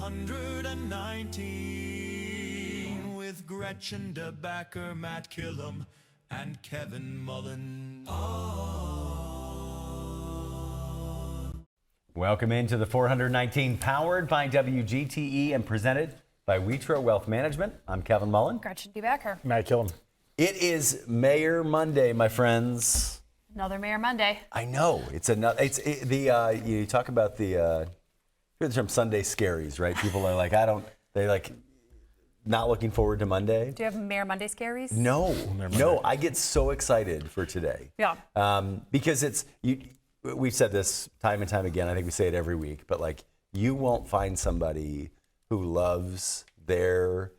419 with Gretchen DeBacker, Matt Killam, and Kevin Mullen. Welcome into the 419, powered by WGTE and presented by Witro Wealth Management. I'm Kevin Mullen. Gretchen DeBacker. Matt Killam. It is Mayor Monday, my friends. Another Mayor Monday. I know. You talk about the term Sunday scaries, right? People are like, not looking forward to Monday. Do you have Mayor Monday scaries? No, I get so excited for today. Yeah. Because we've said this time and time again. I think we say it every week, but like, you won't find somebody who loves their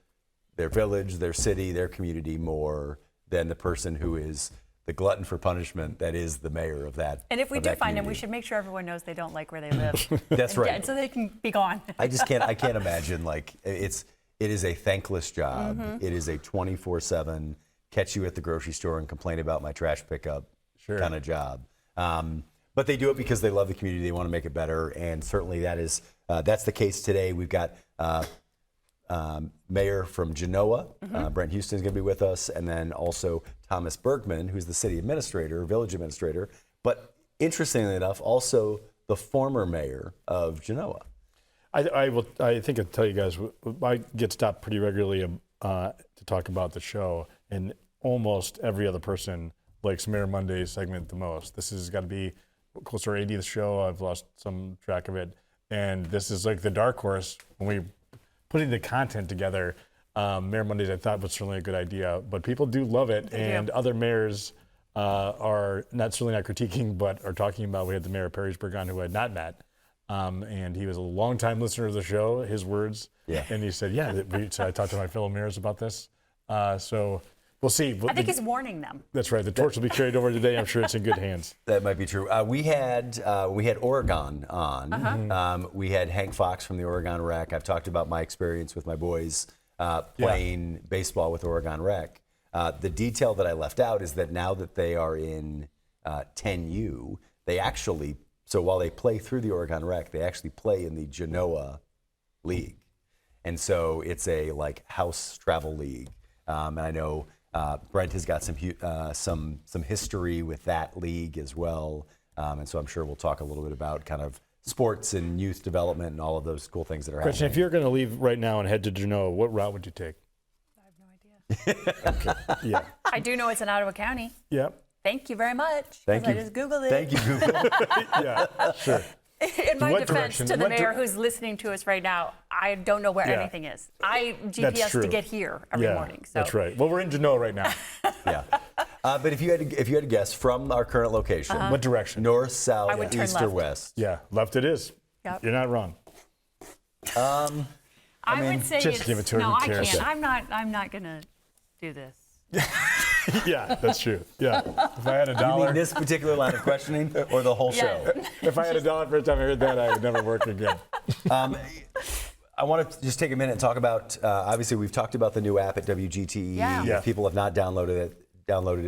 village, their city, their community more than the person who is the glutton for punishment that is the mayor of that. And if we do find them, we should make sure everyone knows they don't like where they live. That's right. So they can be gone. I can't imagine, like, it is a thankless job. Mm-hmm. It is a 24/7 catch you at the grocery store and complain about my trash pickup kind of job. But they do it because they love the community. They want to make it better, and certainly that's the case today. We've got Mayor from Genoa, Brent Huston is going to be with us, and then also Thomas Bergman, who's the city administrator, village administrator, but interestingly enough, also the former mayor of Genoa. I think I'll tell you guys, I get stopped pretty regularly to talk about the show, and almost every other person likes Mayor Monday's segment the most. This has got to be close to 80 of the show. I've lost some track of it, and this is like the dark horse when we putting the content together. Mayor Mondays, I thought, was certainly a good idea, but people do love it, and other mayors are certainly not critiquing, but are talking about. We had the mayor of Perrysburg on, who I had not met, and he was a longtime listener of the show. His words, and he said, So I talked to my fellow mayors about this. So we'll see. I think he's warning them. That's right. The torch will be carried over today. I'm sure it's in good hands. That might be true. We had Oregon on. We had Hank Fox from the Oregon Rec. I've talked about my experience with my boys playing baseball with Oregon Rec. The detail that I left out is that now that they are in 10U, they actually, so while they play through the Oregon Rec, they actually play in the Genoa League. And so it's a house travel league. And I know Brent has got some history with that league as well, and so I'm sure we'll talk a little bit about kind of sports and youth development and all of those cool things that are happening. Christian, if you're going to leave right now and head to Genoa, what route would you take? I have no idea. Okay. Yeah. I do know it's in Ottawa County. Yep. Thank you very much. Thank you. I just Googled it. Thank you, Google. Yeah, sure. In my defense to the mayor who's listeing to us right now, I don't know where anything is. I GPS to get here every morning. So. That's right. Well, we're in Genoa right now. Yeah. But if you had to guess from our current location, what direction? North, south, east, or left. west? Yeah, left it is. Yep. You're not wrong. I would say just give it to her. No, Who I cares? can't. I'm not gonna do this. Yeah, that's true. Yeah. If I had $1. You mean this particular line of questioning or the whole show? If I had $1 for every time I heard that, I would never work again. I want to just take a minute and talk about, obviously we've talked about the new app at WGTE. Yeah. If people have not downloaded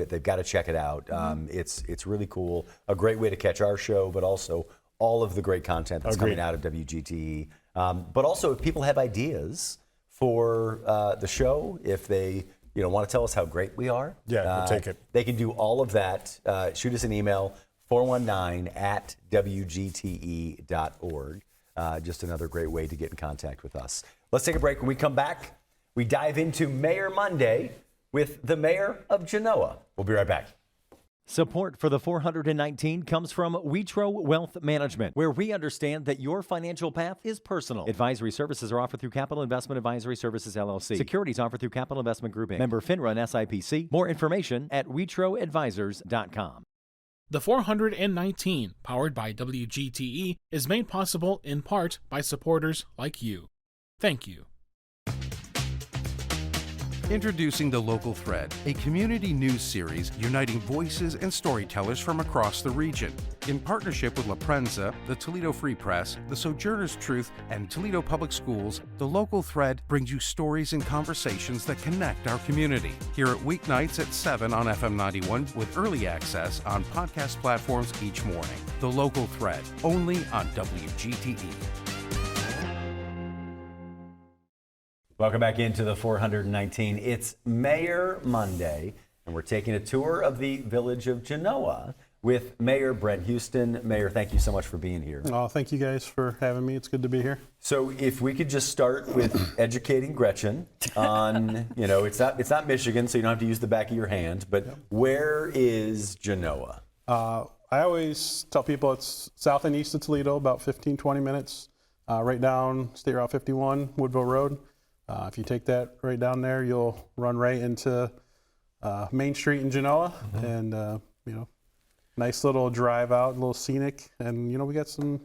it, they've got to check it out. It's really cool. A great way to catch our show, but also all of the great content that's coming out of WGTE. But also if people have ideas for the show, if they want to tell us how great we are. Yeah, we'll take it. They can do all of that. Shoot us an email, 419@wgte.org. Just another great way to get in contact with us. Let's take a break. When we come back, we dive into Mayor Monday with the mayor of Genoa. We'll be right back. Support for the 419 comes from Witro Wealth Management, where we understand that your financial path is personal. Advisory services are offered through Capital Investment Advisory Services, LLC. Securities offered through Capital Investment Group, Inc. Member FINRA and SIPC. More information at WitroAdvisors.com. The 419, powered by WGTE, is made possible in part by supporters like you. Thank you. Introducing The Local Thread, a community news series uniting voices and storytellers from across the region. In partnership with La Prensa, the Toledo Free Press, the Sojourner's Truth, and Toledo Public Schools, The Local Thread brings you stories and conversations that connect our community. Hear it weeknights at 7 on FM 91 with early access on podcast platforms each morning. The Local Thread, only on WGTE. Welcome back into the 419. It's Mayor Monday, and we're taking a tour of the village of Genoa with Mayor Brent Huston. Mayor, thank you so much for being here. Oh, thank you guys for having me. It's good to be here. So if we could just start with educating Gretchen on, it's not Michigan, so you don't have to use the back of your hand, but where is Genoa? I always tell people it's south and east of Toledo, about 15, 20 minutes, right down State Route 51, Woodville Road. If you take that right down there, you'll run right into Main Street in Genoa, and nice little drive out, a little scenic, and we got some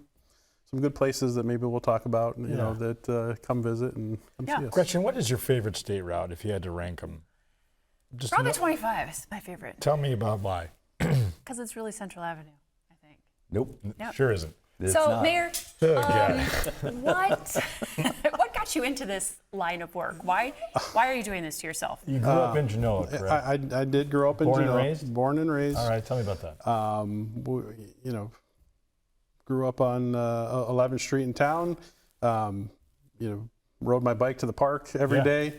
good places that maybe we'll talk about. That come visit and come see us. Gretchen, what is your favorite state route if you had to rank them? Probably 25 is my favorite. Tell me about why. Because it's really Central Avenue, I think. Nope. Sure isn't. It's So, not. Mayor, Yeah. what got you into this line of work? Why are you doing this to yourself? You grew up in Genoa, correct? I did grow up in Born and Genoa. raised? Born and raised. All right, tell me about that. Grew up on 11th Street in town. Rode my bike to the park every day.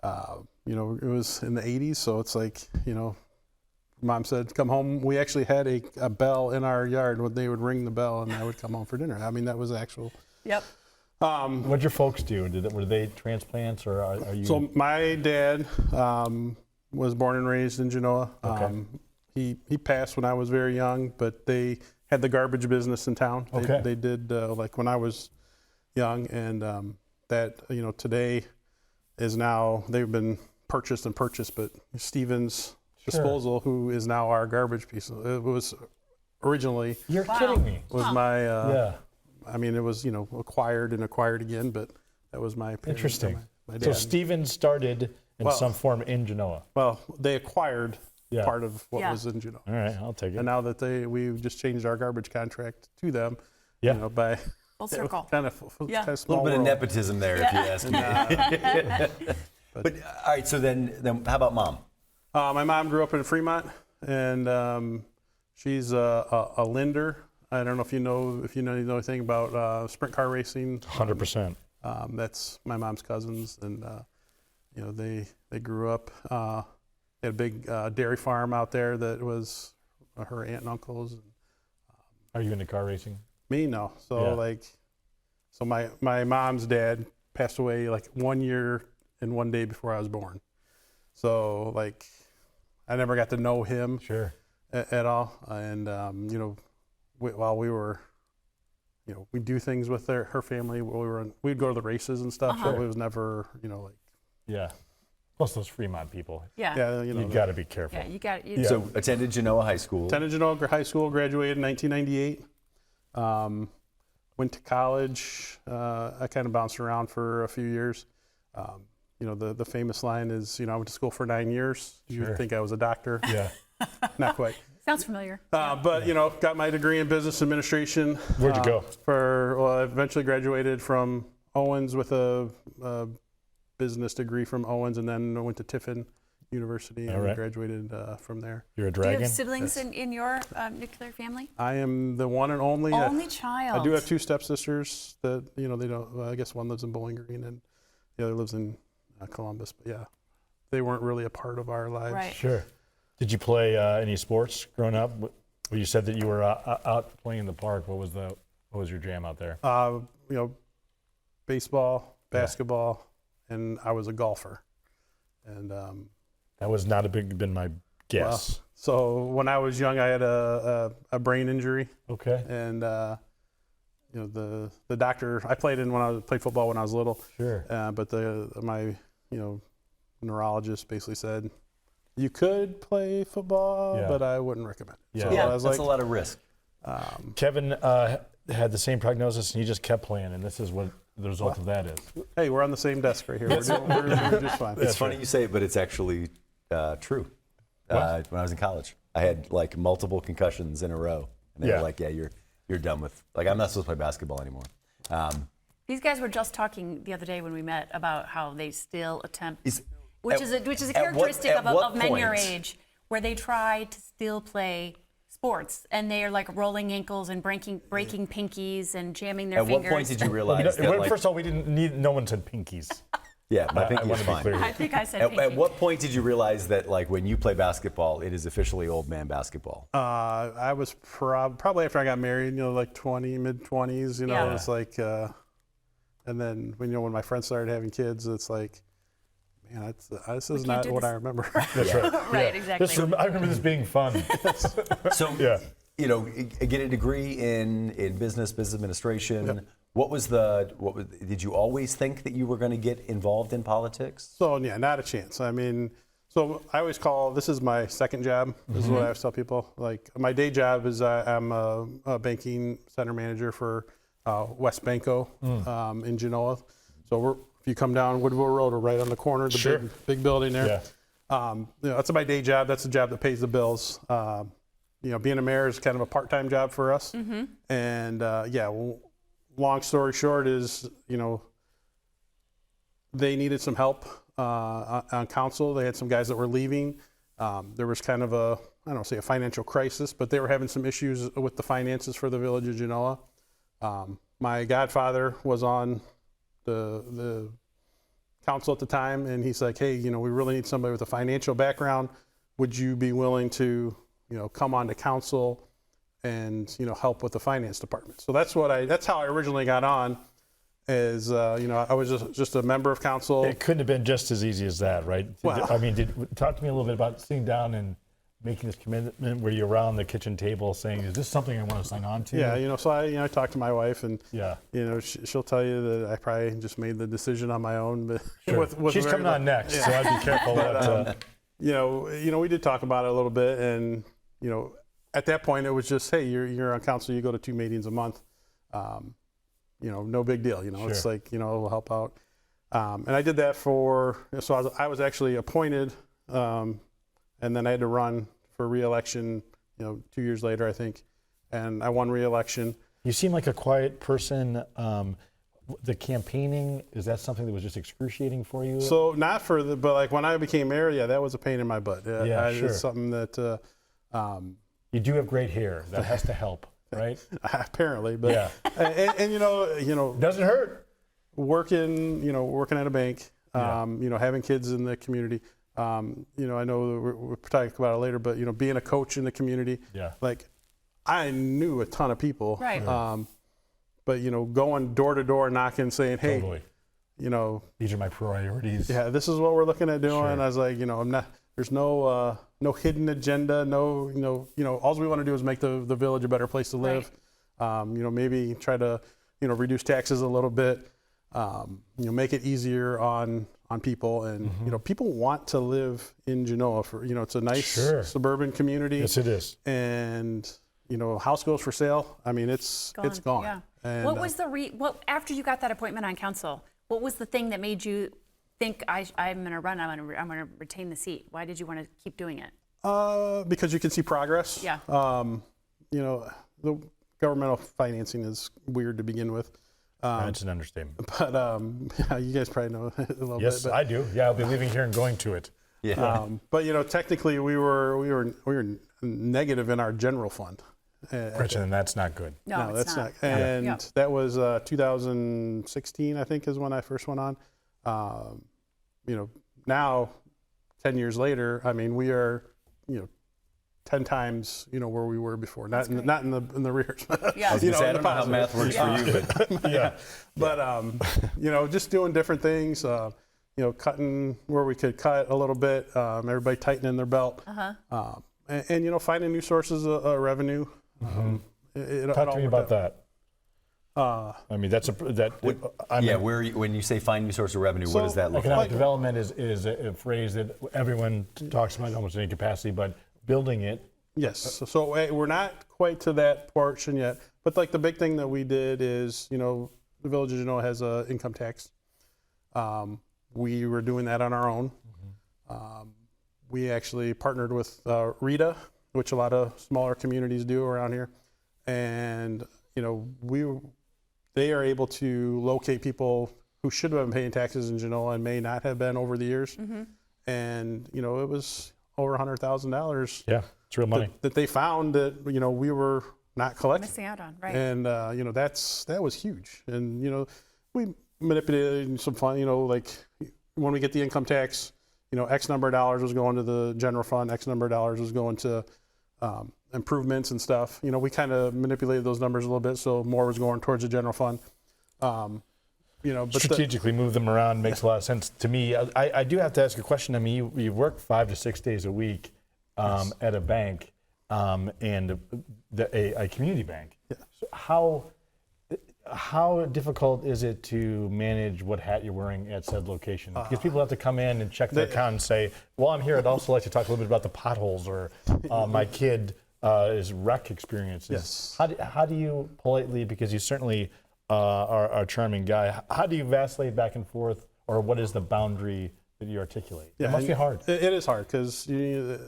It was in the 80s, so it's like, Mom said, come home. We actually had a bell in our yard when they would ring the bell, and I would come home for dinner. I mean, that was actual. Yep. What'd your folks do? Were they transplants, or are you? So my dad was born and raised in Genoa. Okay. He passed when I was very young, but they had the garbage business in town. Okay. They did like when I was young, and that today is now they've been purchased, but Stevens Disposal, who is now our garbage piece, it was originally. You're kidding me. Was my Yeah. I mean, it was acquired and acquired again, but that was my parents, Interesting. My dad. So Stevens started in Well- some form in Genoa. Well, they acquired Yeah. part of what Yeah. was in Genoa. All right, I'll take it. And now that we've just changed our garbage contract to them, Yeah. by Full circle. kind of Yeah. kind of A small little bit of world. nepotism there, if you ask me. But all right, so then how about Mom? My mom grew up in Fremont, and she's a Linder. I don't know if you know anything about sprint car racing. 100%. That's my mom's cousins, and they grew up. They had a big dairy farm out there that was her aunt and uncles. Are you into car racing? Me, no. So Yeah. my mom's dad passed away like 1 year and 1 day before I was born. So I never got to know him Sure. at all. And while we were, we do things with her family. We'd go to the races and stuff. So it was never, Yeah. Plus those Fremont people. Yeah. You got to be careful. Yeah, you got So attended Genoa High School. Attended Genoa High School, graduated in 1998. Went to college. I kind of bounced around for a few years. The famous line is, I went to school for 9 years. You Sure. would think I was a doctor. Yeah. Not quite. Sounds familiar. But, got my degree in business administration. Where'd you go? I eventually graduated from Owens with a business degree from Owens, and then I went to Tiffin University and All right. graduated from there. You're a Do you dragon? have siblings in your nuclear family? I am the one and only. Only child. I do have two stepsisters that, they don't, well, I guess one lives in Bowling Green and the other lives in Columbus. But yeah, they weren't really a part of our lives. Right. Sure. Did you play any sports growing up? Well, you said that you were out playing in the park. What was your jam out there? Baseball, basketball, and I was a golfer. And That was not been my guess. so when I was young, I had a brain injury. Okay. And the doctor, I played football when I was little. Sure. But my neurologist basically said you could play football, Yeah. but I wouldn't recommend it. Yeah. So Yeah, I was that's like, a lot of risk. Kevin had the same prognosis, and he just kept playing, and this is what the result of that is. hey, we're on the same desk right here. We're doing just fine. It's funny you say it, but it's actually true. When I was in college, I had multiple concussions in a row, and they were like, "Yeah, you're done with I'm not supposed to play basketball anymore." These guys were just talking the other day when we met about how they still attempt, Is- which is a at what characteristic of men your point? age, where they try to still play sports, and they are rolling ankles and breaking pinkies and jamming their At what fingers. point did you realize that? First of all, we didn't need. No one said pinkies. Yeah, my pinky want is to be fine. clear. I think I said At pinky. what point did you realize that, like, when you play basketball, it is officially old man basketball? I was probably after I got married, like mid-20s, Yeah. it's like, and then when my friends started having kids, it's like, man, this is not do what this. I remember. That's right. Right, exactly. I remember this being fun. So, Yeah. get a degree in business administration. Yep. Did you always think that you were going to get involved in politics? So yeah, not a chance. I mean, so I always call this is my second job. This is what I always tell people. Like my day job is I'm a banking center manager for West Banco in Genoa. So if you come down Woodville Road, we're right on the corner, the Sure. big building there. Yeah. That's my day job. That's the job that pays the bills. Being a mayor is kind of a part-time job for us. And long story short is, they needed some help on council. They had some guys that were leaving. There was kind of I don't want to say a financial crisis, but they were having some issues with the finances for the village of Genoa. My godfather was on the council at the time, and he's like, hey, we really need somebody with a financial background. Would you be willing to, come on to council and, help with the finance department? So that's how I originally got on. Is I was just a member of council. It couldn't have been just as easy as that, right? Well- I mean, talk to me a little bit about sitting down and making this commitment. Were you around the kitchen table saying, "Is this something I want to sign on to"? Yeah, so I talked to my wife, and Yeah. she'll tell you that I probably just made the decision on my own. But Sure. She's coming on next, so I'd be careful. We did talk about it a little bit, and at that point it was just, hey, you're on council, you go to 2 meetings a month. No big deal. It's Sure. like, we'll help out. And I did that so I was actually appointed, and then I had to run for re-election, 2 years later, I think. And I won re-election. You seem like a quiet person. The campaigning, is that something that was just excruciating for you? So not but like when I became mayor, yeah, that was a pain in my butt. Yeah, sure. It's something that, You do have great hair. That has to help, right? apparently, but Yeah. and Doesn't hurt. working at a bank, Yeah. having kids in the community. I know we'll talk about it later, but being a coach in the community, Yeah. like I knew a ton of people, Right. but going door to door, knocking, saying, hey, Totally. These are my priorities. Yeah, this is what we're looking at doing. Sure. I was like, I'm not. There's no hidden agenda. No, all we want to do is make the village a better place to live. Maybe try to, reduce taxes a little bit. Make it easier on people, and people want to live in Genoa. It's a nice Sure. suburban community. Yes, it is. And house goes for sale. I mean, it's gone. Yeah. And, What was after you got that appointment on council? What was the thing that made you think I'm going to run? I'm going to retain the seat. Why did you want to keep doing it? Because you can see progress. Yeah. The governmental financing is weird to begin with. That's an understatement. But you guys probably know a little Yes, bit. I do. Yeah, I'll be leaving here and going to it. Yeah. But technically we were negative in our general fund. Gretchen, and that's not good. No, it's that's not. And Yeah. that was 2016, I think, is when I first went on. Now, 10 years later, I mean, we are, 10 times, where we were before. Not in the rears. Yeah. I was gonna say, I in the don't know how positive. math works for you, but Yeah. But just doing different things. Cutting where we could cut a little bit. Everybody tightening their belt. And finding new sources of revenue. Talk to me about that. I mean, when you say find new source of revenue, what does that look like? Economic development is a phrase that everyone talks about almost in any capacity, but building it. Yes. So we're not quite to that portion yet. But like the big thing that we did is, the Village of Genoa has an income tax. We were doing that on our own. We actually partnered with RITA, which a lot of smaller communities do around here. And, they are able to locate people who should have been paying taxes in Genoa and may not have been over the years. And, it was over $100,000 Yeah, it's real money. that they found that, we were not collecting. Missing out on, right? And, that was huge. And, we manipulating some fun, like when we get the income tax, X number of dollars was going to the general fund, X number of dollars was going to improvements and stuff. We kind of manipulated those numbers a little bit, so more was going towards the general fund. But strategically move them around makes a lot of sense to me. I do have to ask a question. I mean, you work 5 to 6 days a week at a bank and a community bank. Yeah. So how difficult is it to manage what hat you're wearing at said location? Because people have to come in and check their account and say, well, I'm here. I'd also like to talk a little bit about the potholes or my kid is wreck experiences. Yes. How do you politely, because you certainly are a charming guy, how do you vacillate back and forth, or what is the boundary that you articulate? Yeah, it must be hard. It is hard because you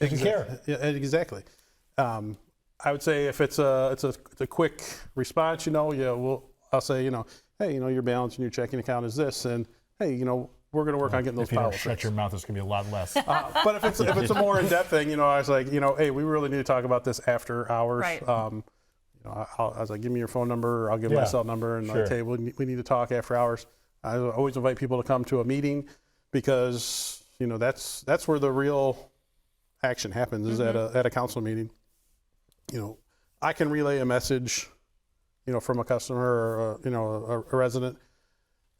care. Yeah, exactly. I would say if it's a quick response, I'll say, hey, your balance in your checking account is this, and hey, we're going to work on getting those If you don't potholes shut fixed. your mouth, it's going to be a lot less. But if it's a more in-depth thing, I was like, hey, we really need to talk about this after hours. Right. I was like, give me your phone number, or I'll give my cell number, and Sure. like, hey, we need to talk after hours. I always invite people to come to a meeting because that's where the real action happens is at a council meeting. I can relay a message, from a customer or a resident,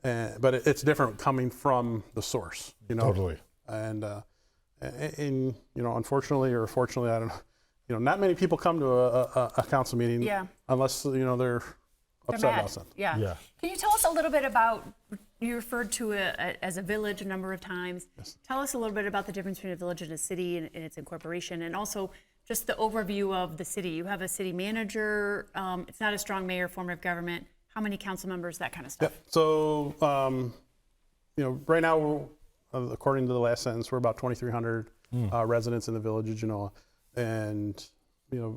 but it's different coming from the source. Totally. And unfortunately or fortunately, I don't know. Not many people come to a council meeting unless they're upset mad. about something. Yeah. Can you tell us a little bit about, you referred to it as a village a number of times. Yes. Tell us a little bit about the difference between a village and a city and its incorporation, and also just the overview of the city. You have a city manager. It's not a strong mayor form of government. How many council members, that kind of stuff? Yep. So, right now, according to the last sentence, we're about 2,300 residents in the village of Genoa. And,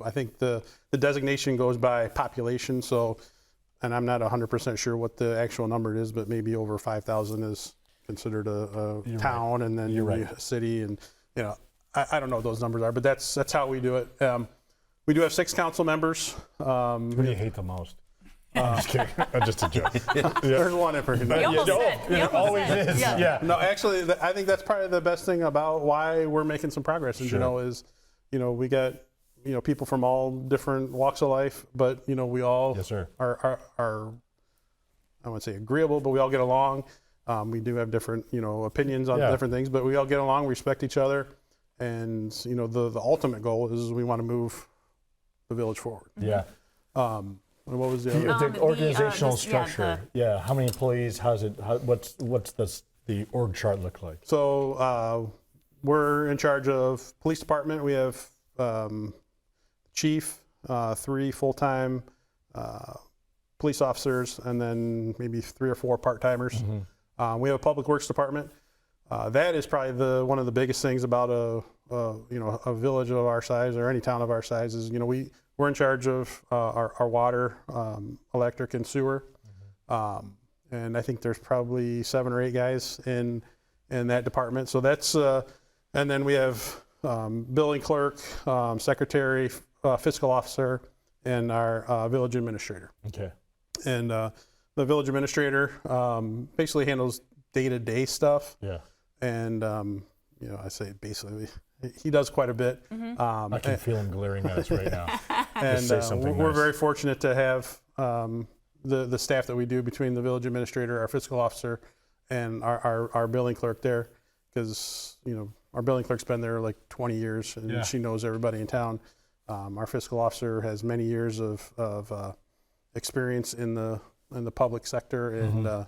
I think the designation goes by population. So, and I'm not 100% sure what the actual number is, but maybe over 5,000 is considered a town, and then a city. And, I don't know what those numbers are, but that's how we do it. We do have 6 council members. Who do you hate the most? I'm just kidding. Just a joke. There's one in particular. He almost said. He It almost always said. is. Yeah. Yeah. No, actually, I think that's probably the best thing about why we're making some progress in Genoa is, we got, people from all different walks of life, but, we all Yes, sir. are I wouldn't say agreeable, but we all get along. We do have different, opinions on different things, but we all get along, respect each other. And, the ultimate goal is we want to move the village forward. Yeah. What was the The, other? the organizational just- yeah, structure. How many employees? What's the org chart look like? So we're in charge of police department. We have chief, 3 full-time police officers, and then maybe 3 or 4 part-timers. We have a public works department. That is probably one of the biggest things about a village of our size or any town of our size is we're in charge of our water, electric, and sewer. And I think there's probably 7 or 8 guys in that department. So that's and then we have billing clerk, secretary, fiscal officer, and our village administrator. Okay. And the village administrator basically handles day-to-day stuff. Yeah. And I say basically he does quite a bit. I can feel him glaring at us right now. And say something we're nice. very fortunate to have the staff that we do between the village administrator, our fiscal officer, and our billing clerk there, because our billing clerk's been there like 20 years and she knows everybody in town. Our fiscal officer has many years of experience in the public sector, and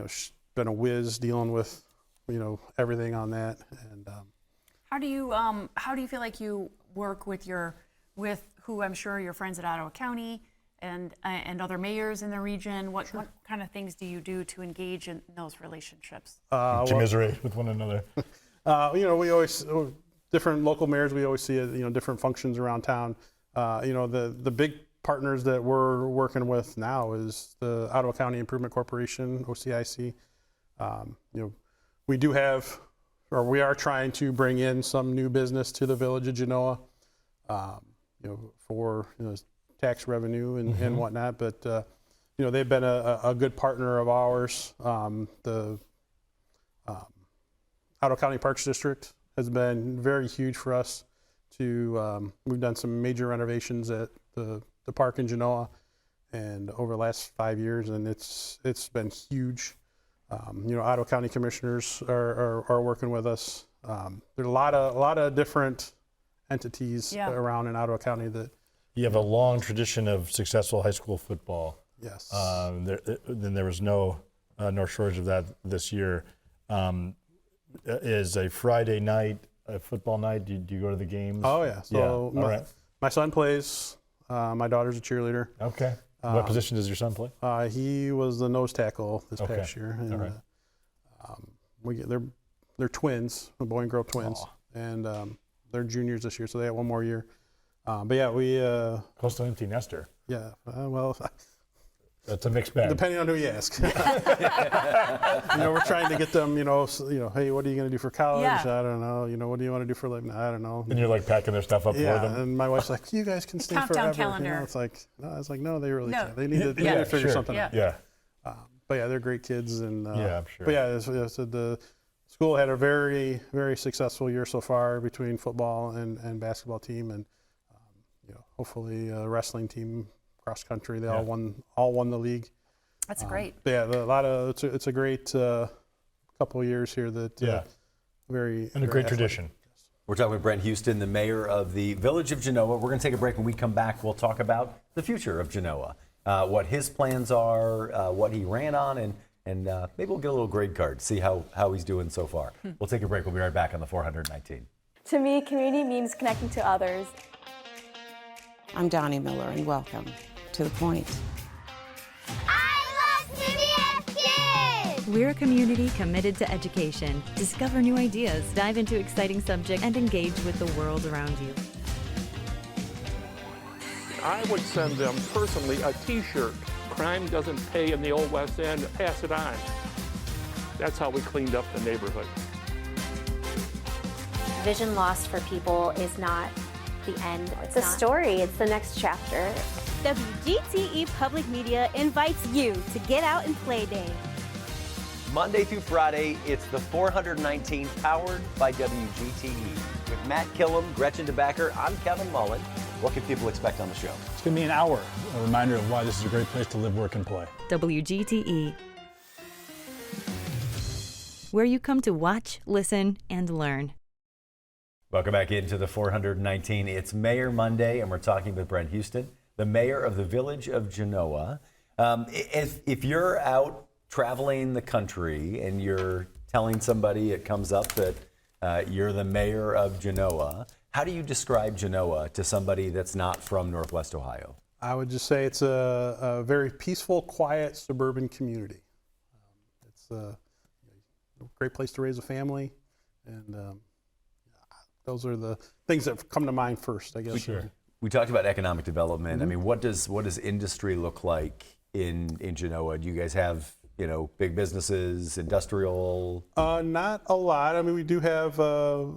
she's been a whiz dealing with everything on that. And How do you feel like you work with who I'm sure are your friends at Ottawa County and other mayors in the region? What kind of things do you do to engage in those relationships? Commiserate with one another. we always different local mayors. We always see different functions around town. The big partners that we're working with now is the Ottawa County Improvement Corporation, OCIC. We do have, or we are trying to bring in some new business to the village of Genoa, for tax revenue and whatnot. But they've been a good partner of ours. The Ottawa County Parks District has been very huge for us. We've done some major renovations at the park in Genoa, and over the last 5 years, and it's been huge. Ottawa County commissioners are working with us. There's a lot of different entities around in Ottawa County that. You have a long tradition of successful high school football. Yes. Then there was no shortage of that this year. Is a Friday night a football night? Do you go to the games? Oh yeah. So All right. my son plays. My daughter's a cheerleader. Okay. What position does your son play? He was the nose tackle this Okay. past year. And, All right. they're twins, a boy and girl twins, Aw. and they're juniors this year, so they have one more year. But yeah, we Close to empty nester. yeah. Well, That's a mixed bag. depending on who you ask. We're trying to get them. Hey, what are you going to do for college? Yeah. I don't know. What do you want to do for a living? I don't know. And you're like packing their stuff up Yeah, for them. and my wife's like, you guys can stay Countdown forever. calendar. It's like, no, I was like, no, they really No. can't. They need to Yeah, figure sure. something out. Yeah. But yeah, they're great kids, and Yeah, I'm sure. But yeah, so the school had a very, very successful year so far between football and basketball team, and hopefully wrestling team, cross country. They all won the league. That's great. But yeah, it's a great couple of years here that very And a very great athletic. tradition. We're talking with Brent Huston, the mayor of the village of Genoa. We're going to take a break. When we come back, we'll talk about the future of Genoa, what his plans are, what he ran on, and maybe we'll get a little grade card, see how he's doing so far. We'll take a break. We'll be right back on the 419. To me, community means connecting to others. I'm Donnie Miller, and welcome to The Point. I love CBS Kids! We're a community committed to education. Discover new ideas, dive into exciting subjects, and engage with the world around you. I would send them personally a t-shirt. Crime doesn't pay in the old West End, pass it on. That's how we cleaned up the neighborhood. Vision loss for people is not the end. It's a not. story. It's the next chapter. WGTE Public Media invites you to Get Out and Play Day. Monday through Friday, it's the 419 powered by WGTE. With Matt Killam, Gretchen DeBacker, I'm Kevin Mullen. What can people expect on the show? It's going to be an hour, a reminder of why this is a great place to live, work, and play. WGTE, where you come to watch, listen, and learn. Welcome back into the 419. It's Mayor Monday, and we're talking with Brent Huston, the mayor of the village of Genoa. If you're out traveling the country and you're telling somebody, it comes up that you're the mayor of Genoa, how do you describe Genoa to somebody that's not from Northwest Ohio? I would just say it's a very peaceful, quiet, suburban community. It's a great place to raise a family, and those are the things that come to mind first, I guess. Sure. We talked about economic development. I mean, what does industry look like in Genoa? Do you guys have big businesses, industrial? Not a lot. I mean, we do have a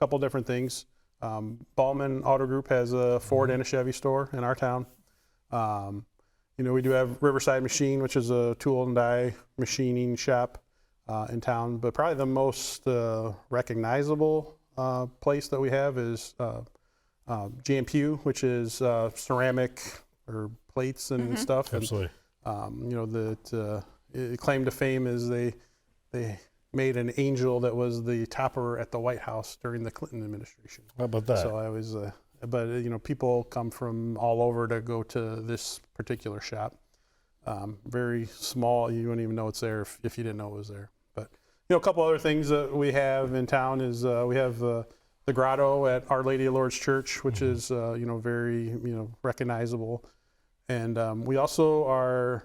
couple different things. Ballman Auto Group has a Ford and a Chevy store in our town. We do have Riverside Machine, which is a tool and die machining shop in town. But probably the most recognizable place that we have is J&P, which is ceramic or plates and stuff. Absolutely. It claim to fame is they made an angel that was the topper at the White House during the Clinton administration. How about that? So I was, people come from all over to go to this particular shop. Very small, you wouldn't even know it's there if you didn't know it was there. But a couple other things that we have in town is we have the grotto at Our Lady of Lourdes Church, which is very recognizable. And we also are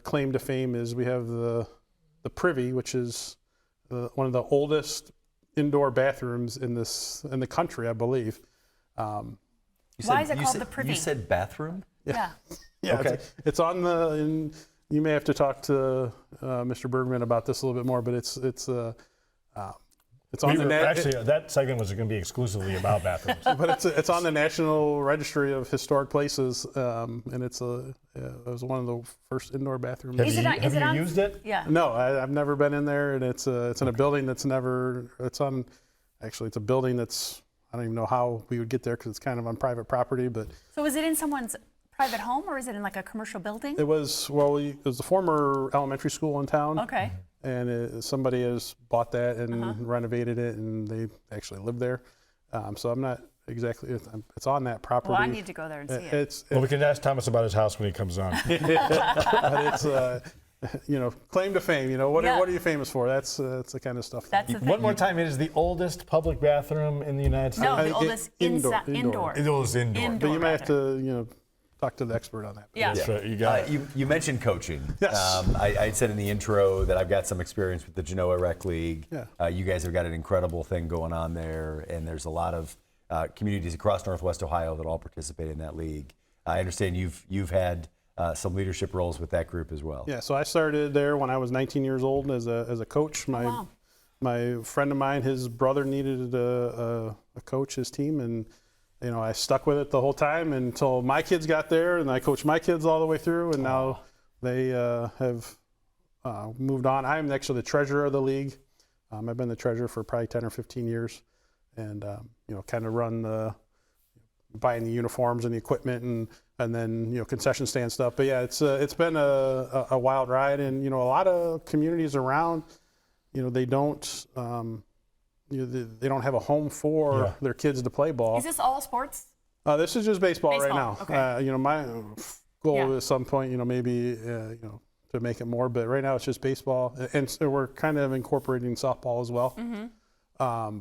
claim to fame is we have the Privy, which is one of the oldest indoor bathrooms in the country, I believe. Why is it called the Privy? You said bathroom? Yeah. Yeah. Okay. It's on and you may have to talk to Mr. Bergman about this a little bit more, but it's It's on Actually, that segment was going to be exclusively about bathrooms. But it's on the National Registry of Historic Places, and it was one of the first indoor bathrooms. Have you used it? Yeah. No, I've never been in there, and it's in a building that's never. It's a building that's. I don't even know how we would get there because it's kind of on private property, but. So is it in someone's private home or is it in like a commercial building? It was the former elementary school in town. Okay. And somebody has bought that and renovated it, and they actually live there. So I'm not exactly. It's on that property. Well, I need to go there and see it. Well, we can ask Thomas about his house when he comes on. But it's claim to fame. What are you famous for? That's the kind of stuff. That's the thing. One more time, it is the oldest public bathroom in the United States. No, the oldest indoor. The oldest indoor. But you might have to talk to the expert on that. Yeah. That's right. You got it. You mentioned coaching. Yes. I said in the intro that I've got some experience with the Genoa Rec League. Yeah. You guys have got an incredible thing going on there, and there's a lot of communities across Northwest Ohio that all participate in that league. I understand you've had some leadership roles with that group as well. Yeah. So I started there when I was 19 years old as a coach. My friend of mine, his brother needed a coach his team, and I stuck with it the whole time until my kids got there, and I coached my kids all the way through, and now they have moved on. I'm actually the treasurer of the league. I've been the treasurer for probably 10 or 15 years, and kind of run buying the uniforms and the equipment and then concession stand stuff. But yeah, it's been a wild ride, and a lot of communities around, they don't. They don't have a home for their kids to play ball. Is this all sports? This is just baseball right now. Okay. My goal at some point, maybe, to make it more, but right now it's just baseball, and so we're kind of incorporating softball as well. Mm-hmm.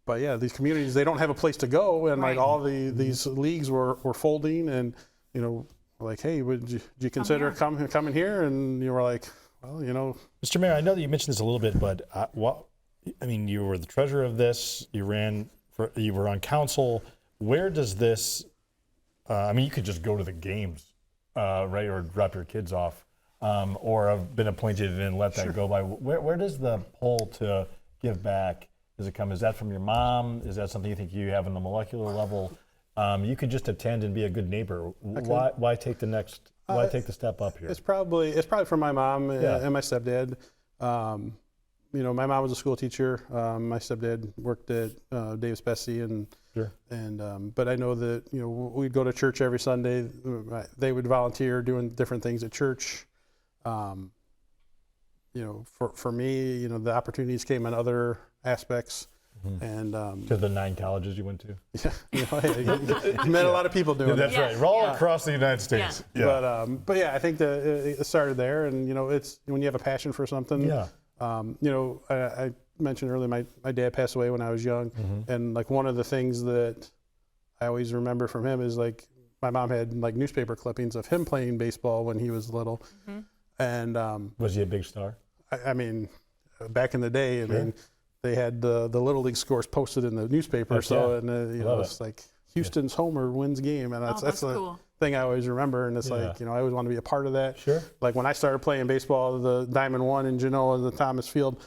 But yeah, these communities, they don't have a place to go, and like all these leagues were folding, and like, hey, would you consider coming here? And you were like, well, Mr. Mayor, I know that you mentioned this a little bit, but you were the treasurer of this. You were on council. Where does this? You could just go to the games, right, or drop your kids off, or have been appointed and let that go by. Where does the pull to give back? Does it come? Is that from your mom? Is that something you think you have on the molecular level? You could just attend and be a good neighbor. Why take the next? Why take the step up here? It's probably from my mom and my stepdad. My mom was a school teacher. My stepdad worked at Davis Bessie, but I know that we'd go to church every Sunday. They would volunteer doing different things at church. For me, the opportunities came in other aspects. And to the 9 colleges you went to. Yeah, you met a lot of people doing That's right. We're all across the United States. Yeah. But yeah, I think that it started there, and it's when you have a passion for something. Yeah. I mentioned earlier my dad passed away when I was young, and like one of the things that I always remember from him is like my mom had like newspaper clippings of him playing baseball when he was little, and was he a big star? Back in the day, they had the little league scores posted in the newspaper, it's like Huston's homer wins game, and that's the cool thing I always remember, and it's like, I always want to be a part of that. Sure. Like when I started playing baseball, the Diamond One in Genoa, the Thomas Field,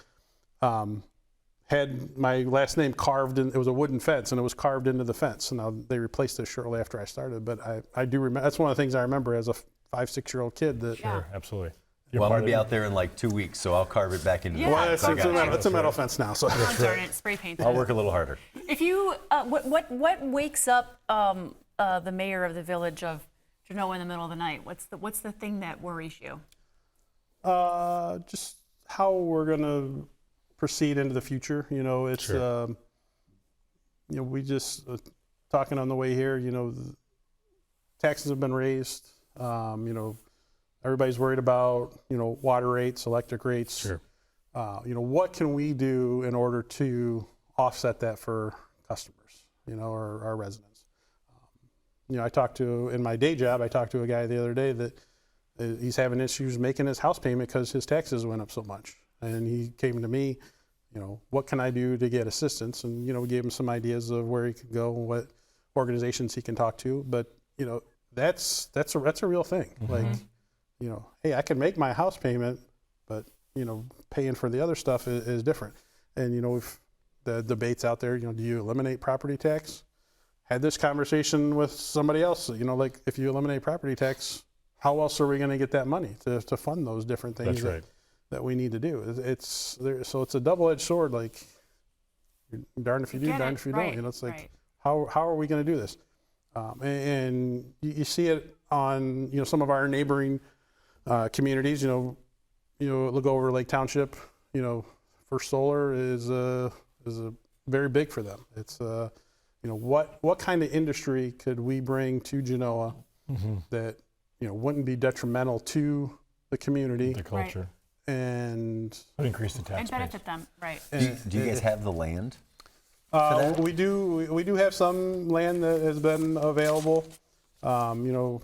had my last name carved in, it was a wooden fence, and it was carved into the fence. And now they replaced it shortly after I started, but I do remember, that's one of the things I remember as a 5-6-year-old kid. Sure, absolutely. Well, I'm going to be out there in like 2 weeks, so I'll carve it back into the fence. It's a metal fence now, so spray paint. I'll work a little harder. If you, what wakes up the mayor of the village of Genoa in the middle of the night? What's the thing that worries you? Just how we're going to proceed into the future. It's we just talking on the way here. Taxes have been raised. Everybody's worried about, water rates, electric rates. Sure. What can we do in order to offset that for customers, or our residents? In my day job, I talked to a guy the other day that he's having issues making his house payment because his taxes went up so much. And he came to me, what can I do to get assistance? And, we gave him some ideas of where he could go, what organizations he can talk to. But, that's a real thing. Like, hey, I can make my house payment, but, paying for the other stuff is different. and the debates out there, do you eliminate property tax? Had this conversation with somebody else, like if you eliminate property tax, how else are we going to get that money to fund those different things that we need to do? So it's a double-edged sword, like you're darned if you do, darned if you don't. It's like, how are we going to do this? And you see it on some of our neighboring communities. Look over Lake Township. First Solar is very big for them. It's what kind of industry could we bring to Genoa that wouldn't be detrimental to the community, the culture, and would increase the tax and benefit them, right? Do you guys have the land? We do have some land that has been available. A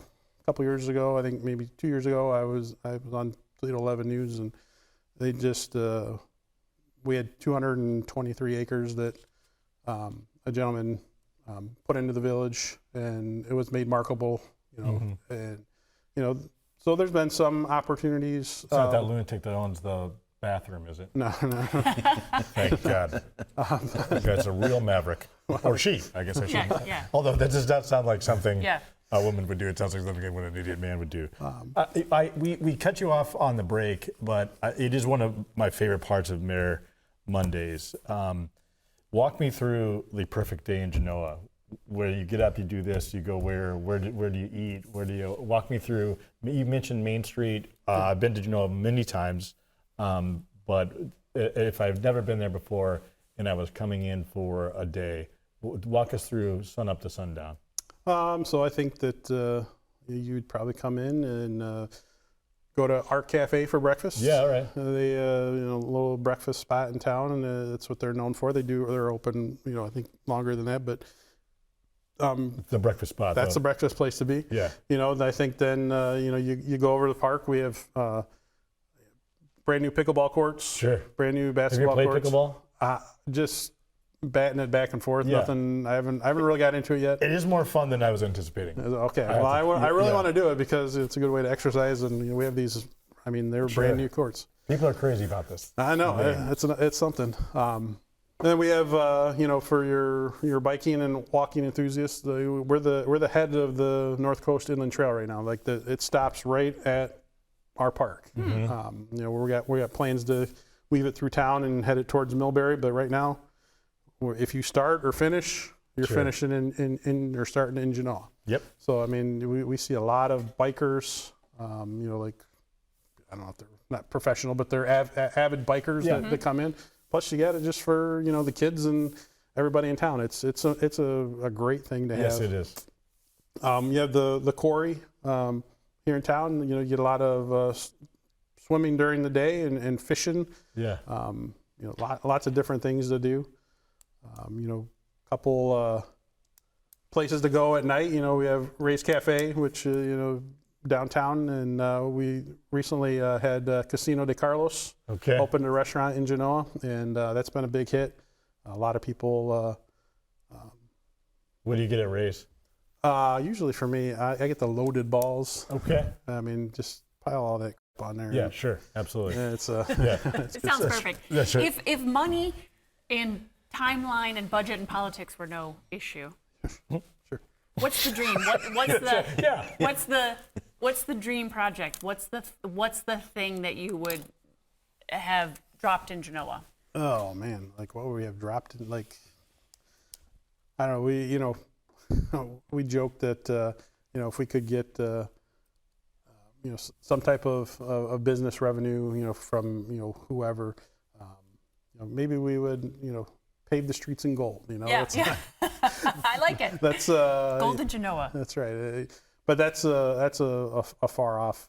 couple years ago, I think maybe 2 years ago, I was on Toledo 11 News, and they just we had 223 acres that a gentleman put into the village, and it was made marketable. And so there's been some opportunities. It's not that lunatic that owns the bathroom, is it? No. Thank God. That's a real maverick. Or she, I guess I should. Yeah. Although that does not sound like something a woman would do. It sounds like something an idiot man would do. We cut you off on the break, but it is one of my favorite parts of Mayor Mondays. Walk me through the perfect day in Genoa, where you get up, you do this, you go where do you eat, walk me through. You mentioned Main Street. I've been to Genoa many times. But if I've never been there before and I was coming in for a day, walk us through sun up to sundown. So I think that you'd probably come in and go to Art Cafe for breakfast. Yeah, all right. They little breakfast spot in town, and that's what they're known for. They're open, I think longer than that, but the breakfast spot. That's the breakfast place to be. Yeah. I think then you go over to the park. We have brand new pickleball courts. Sure. Brand new basketball courts. Have you played pickleball? Just batting it back and forth. Yeah. Nothing. I haven't really got into it yet. It is more fun than I was anticipating. Okay. Well, I really want to do it because it's a good way to exercise, and we have these. They're brand new courts. People are crazy about this. I know. It's something. And then we have for your biking and walking enthusiasts, we're the head of the North Coast Inland Trail right now. Like it stops right at our park. We got plans to weave it through town and head it towards Millbury, but right now, if you start or finish, you're finishing in or starting in Genoa. Yep. So we see a lot of bikers. Like I don't know if they're not professional, but they're avid bikers that come in. Plus, you got it just for the kids and everybody in town. It's a great thing to have. Yes, it is. You have the quarry here in town. You get a lot of swimming during the day and fishing. Yeah. Lots of different things to do. Couple places to go at night. We have Ray's Cafe, which downtown, and we recently had Casino de Carlos opened a restaurant in Genoa, and that's been a big hit. A lot of people. What do you get at Ray's? Usually for me, I get the loaded balls. Okay. Just pile all that crap on there. Yeah, sure, absolutely. And it's it sounds perfect. That's right. If money and timeline and budget and politics were no issue, sure. What's the dream? What's the dream project? What's the thing that you would have dropped in Genoa? Oh man, like what would we have dropped in? Like I don't know. We joked that if we could get some type of business revenue from whoever, maybe we would pave the streets in gold. Yeah. I like it. That's Golden Genoa. That's right. But that's a far off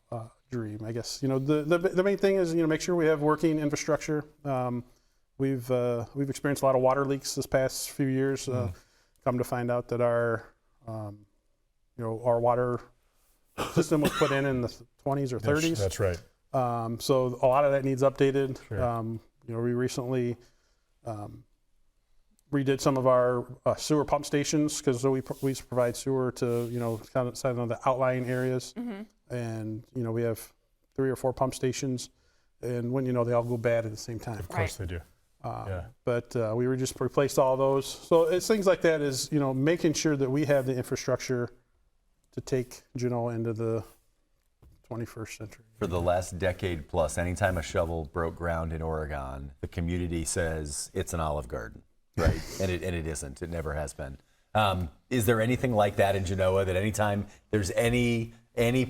dream, I guess. The main thing is make sure we have working infrastructure. We've experienced a lot of water leaks this past few years. Come to find out that our water system was put in the 20s or 30s. That's right. So a lot of that needs updated. Sure. We recently redid some of our sewer pump stations because we provide sewer to kind of the outlying areas, and we have 3 or 4 pump stations, and when they all go bad at the same time. Of course they do. But we were just replaced all those. So it's things like that is, making sure that we have the infrastructure to take Genoa into the 21st century. For the last decade plus, anytime a shovel broke ground in Oregon, the community says it's an Olive Garden, right? and it isn't. It never has been. Is there anything like that in Genoa that anytime there's any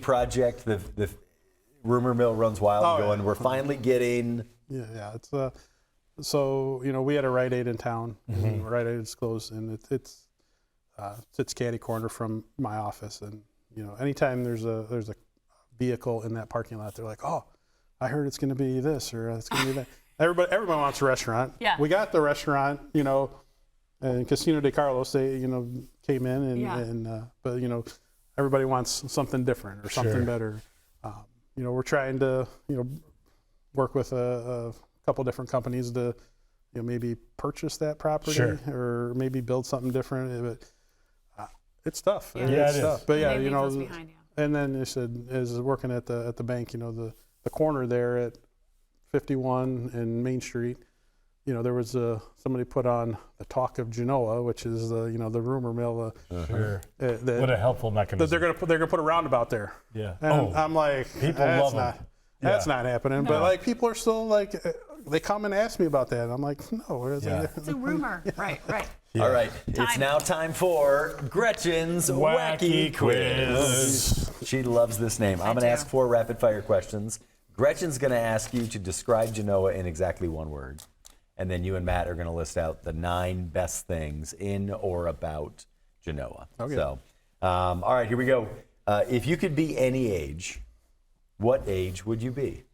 project, the rumor mill runs wild going, we're finally getting... Yeah. It's so, we had a Rite Aid in town. And Rite Aid is closed, and it's catty corner from my office. And, anytime there's a vehicle in that parking lot, they're like, oh, I heard it's going to be this or it's going to be that. Everybody wants a restaurant. Yeah. We got the restaurant, and Casino de Carlos, they, came in but, everybody wants something different or something better. We're trying to, work with a couple different companies to, maybe purchase that property or maybe build something different. But it's tough. It's tough. But and then you said, as working at the bank, the corner there at 51 and Main Street, there was somebody put on the Talk of Genoa, which is the rumor mill. What a helpful mechanism. That they're gonna put a roundabout there. Yeah. And I'm like, people love them. That's not happening. No. But people are still they come and ask me about that. And I'm like, no. It's a rumor. Right. Yeah. All right, it's now time for Gretchen's Wacky Quiz. She loves this name. I'm going to ask 4 rapid-fire questions. Gretchen's going to ask you to describe Genoa in exactly 1 word. And then you and Matt are going to list out the 9 best things in or about Genoa. Okay. So, all right, here we go. If you could be any age, what age would you be?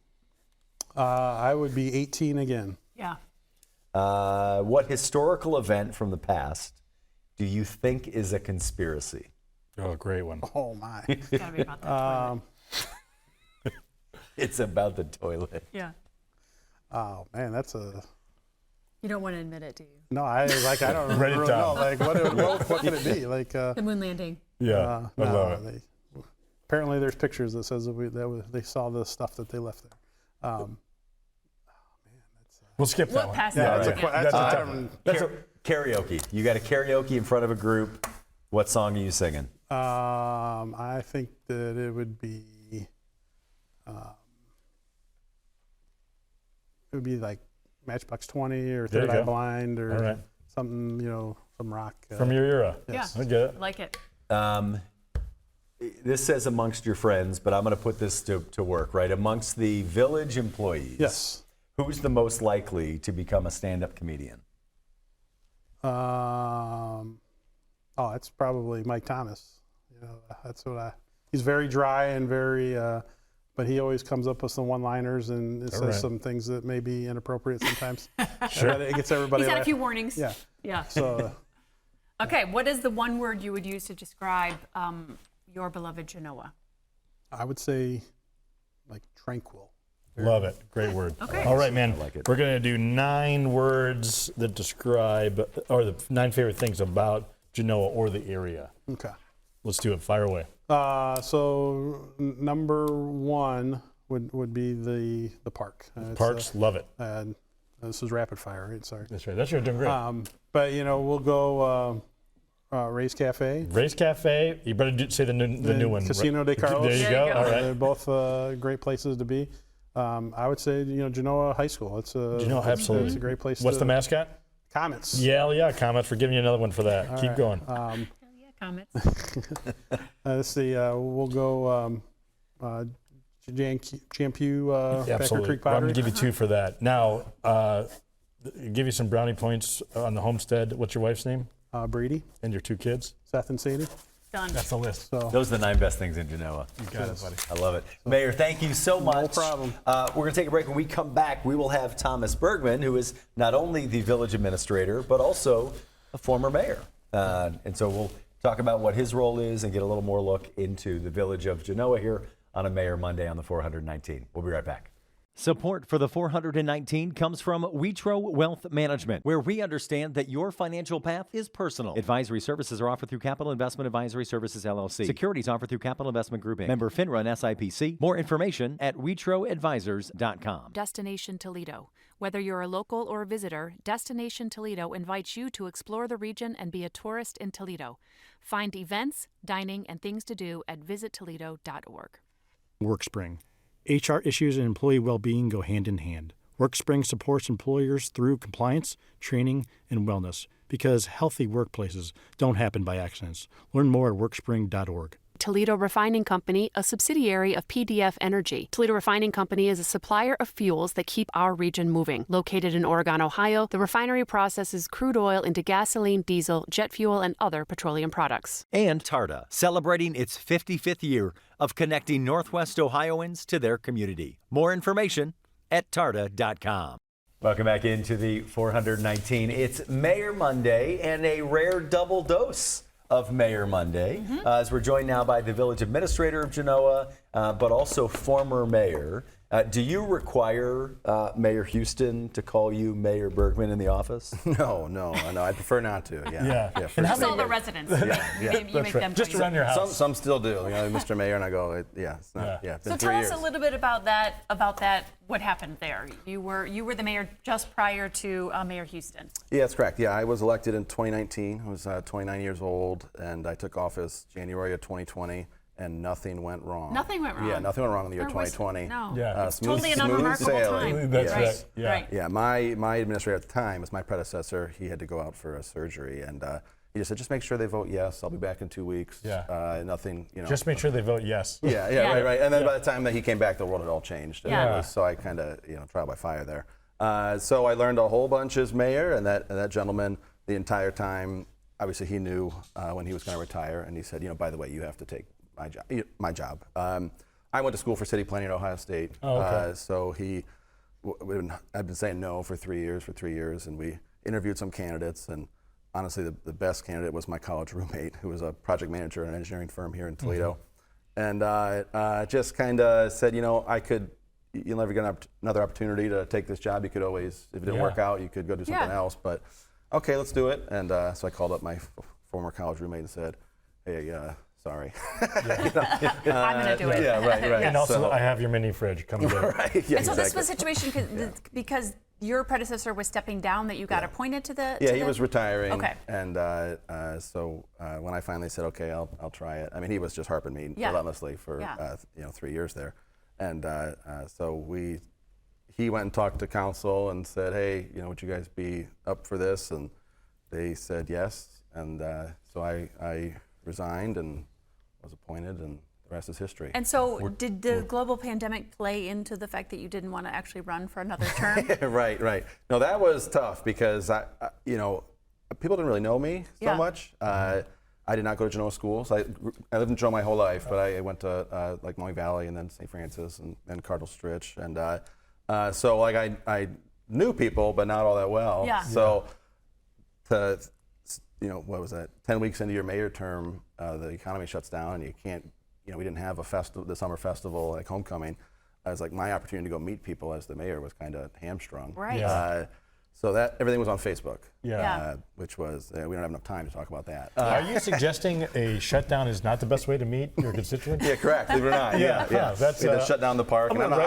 I would be 18 again. Yeah. What historical event from the past do you think is a conspiracy? Oh, great one. Oh, my. It's got to be about that toilet. It's about the toilet. Yeah. Oh, man, that's a... You don't want to admit it, do you? No, I don't Write it really down. know. What could it be? The moon landing. Yeah, I love it. Apparently, there's pictures that says they saw the stuff that they left there. We'll skip that one. Pass Yeah, that. that's karaoke. You got a karaoke in front of a group. What song are you singing? I think that it would be. It would be like Matchbox 20 or Third Eye Blind or something, some rock. From your era. Yes. I get it. Like it. This says amongst your friends, but I'm going to put this to work, right? Amongst the village employees. Yes. Who's the most likely to become a stand-up comedian? It's probably Mike Thomas. That's what he's very dry and very, but he always comes up with some one-liners and it says some things that may be inappropriate sometimes. Sure. It gets everybody. He's had a few warnings. Yeah. Yeah. So. Okay, what is the 1 word you would use to describe your beloved Genoa? I would say, tranquil. Love it. Great word. Okay. All right, man. I like it. We're going to do 9 words that describe, or the 9 favorite things about Genoa or the area. Okay. Let's do it. Fire away. So number 1 would be the park. Parks, love it. And this is rapid fire, right? Sorry. That's right. You're doing great. But we'll go Ray's Cafe. Ray's Cafe. You better say the new one. Casino de Carlos. There you go. All right. They're both great places to be. I would say Genoa High School. Genoa, absolutely. It's a great place. What's the mascot? Comets. Yeah, Comets. We're giving you another one for that. All Keep right. going. Comments. Let's see. We'll go Champew Backer Creek Pottery. I'm going to give you 2 for that. Now, give you some brownie points on the homestead. What's your wife's name? Brady. And your 2 kids? Seth and Sadie. Done. That's the list. So, Those are the 9 best things in Genoa. You got it, buddy. I love it. Mayor, thank you so much. No problem. We're going to take a break. When we come back, we will have Thomas Bergman, who is not only the village administrator, but also a former mayor. And so we'll talk about what his role is and get a little more look into the village of Genoa here on a Mayor Monday on the 419. We'll be right back. Support for the 419 comes from Witro Wealth Management, where we understand that your financial path is personal. Advisory services are offered through Capital Investment Advisory Services, LLC. Securities offered through Capital Investment Group, Inc. Member FINRA and SIPC. More information at WitroAdvisors.com. Destination Toledo, Whether you're a local or a visitor, Destination Toledo invites you to explore the region and be a tourist in Toledo. Find events, dining, and things to do at visittoledo.org. WorkSpring. HR issues and employee well-being go hand in hand. WorkSpring supports employers through compliance, training, and wellness because healthy workplaces don't happen by accidents. Learn more at workspring.org. Toledo Refining Company, a subsidiary of PDF Energy. Toledo Refining Company is a supplier of fuels that keep our region moving. Located in Oregon, Ohio, the refinery processes crude oil into gasoline, diesel, jet fuel, and other petroleum products. And TARTA, celebrating its 55th year of connecting Northwest Ohioans to their community. More information at tarta.com. Welcome back into the 419. It's Mayor Monday and a rare double dose of Mayor Monday, as we're joined now by the village administrator of Genoa, but also former mayor. Do you require Mayor Huston to call you Mayor Bergman in the office? No, I prefer not to. Yeah. And just all the residents. You make them just around your house. Some still do. Mr. Mayor, and I go, it's not. Yeah. So tell us a little bit about that. What happened there? You were the mayor just prior to Mayor Huston. Yeah, that's correct. Yeah, I was elected in 2019. I was 29 years old, and I took office January of 2020. And nothing went wrong. Nothing went wrong. Yeah, nothing went wrong in the year 2020. No. Yeah. Totally an unremarkable time. That's right. Yeah. Right. Yeah, my administrator at the time, as my predecessor, he had to go out for a surgery, and he just said, just make sure they vote yes. I'll be back in 2 weeks. Yeah. Nothing, Just make sure they vote yes. Yeah. Right. And then by the time that he came back, the world had all changed. Yeah. So I kind of, trial by fire there. So I learned a whole bunch as mayor, and that gentleman, the entire time, obviously he knew when he was going to retire, and he said, by the way, you have to take my job. I went to school for city planning at Ohio State. Oh, okay. So I've been saying no for 3 years, and we interviewed some candidates, and honestly, the best candidate was my college roommate, who was a project manager at an engineering firm here in Toledo. And just kind of said, you'll never get another opportunity to take this job. You could always, if it didn't work out, you could go do something else. But okay, let's do it. And so I called up my former college roommate and said, hey, sorry. I'm going to do it. Yeah, right. And also, I have your mini fridge. Come get it. Right. Yeah, and so this was a situation because your predecessor was stepping down that you got appointed to the. Yeah, he was retiring. Okay. And so when I finally said, okay, I'll try it. I mean, he was just harping me relentlessly for 3 years there, and so he went and talked to council and said, hey, would you guys be up for this? And they said yes, and so I resigned and was appointed, and the rest is history. And so did the global pandemic play into the fact that you didn't want to actually run for another term? Right. No, that was tough because people didn't really know me so much. I did not go to Genoa schools. I lived in Genoa my whole life, but I went to like Moy Valley and then St. Francis and then Cardinal Stritch. And so like I knew people, but not all that well. Yeah. So what was that? 10 weeks into your mayor term, the economy shuts down, and you can't. We didn't have the summer festival like homecoming. I was like, my opportunity to go meet people as the mayor was kind of hamstrung. Right. Yeah. So that everything was on Facebook. Yeah. Which was we don't have enough time to talk about that. Are you suggesting a shutdown is not the best way to meet your constituents? Yeah, correct. Believe it or not. Yeah. That's we had to shut down the park. I'm gonna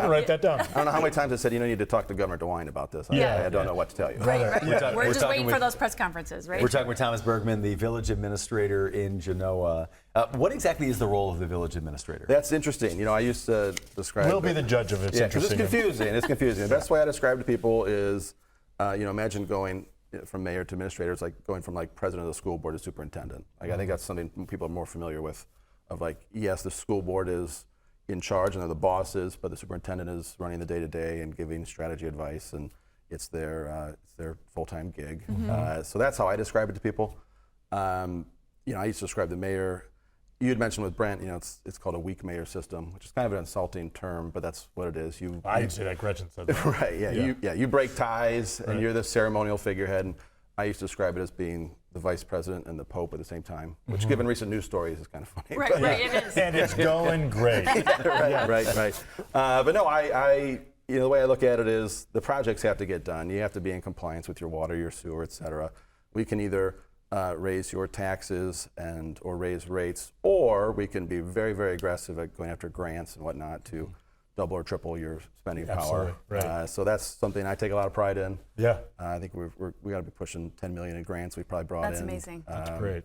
write that down. I don't know how many times I said, you need to talk to Governor DeWine about this. I don't know what to tell you. Right. We're just waiting for those press conferences, right? We're talking with Thomas Bergman, the village administrator in Genoa. What exactly is the role of the village administrator? That's interesting. I used to describe. We'll be the judge of it. Yeah, because it's confusing. It's confusing. The best way I describe to people is, imagine going from mayor to administrator. It's like going from like president of the school board to superintendent. Like I think that's something people are more familiar with. Of like, yes, the school board is in charge and they're the bosses, but the superintendent is running the day-to-day and giving strategy advice, and it's their full-time gig. So that's how I describe it to people. I used to describe the mayor. You had mentioned with Brent, it's called a weak mayor system, which is kind of an insulting term, but that's what it is. I didn't say that. Gretchen said that. Right. Yeah. You break ties, and you're the ceremonial figurehead. And I used to describe it as being the vice president and the pope at the same time, which, given recent news stories, is kind of funny. Right. It is. And it's going great. Right. But no, the way I look at it is the projects have to get done. You have to be in compliance with your water, your sewer, et cetera. We can either raise your taxes or raise rates, or we can be very, very aggressive at going after grants and whatnot to double or triple your spending Absolutely, power. right. So that's something I take a lot of pride in. Yeah. I think we got to be pushing 10 million in grants. We probably brought in. That's amazing. That's great.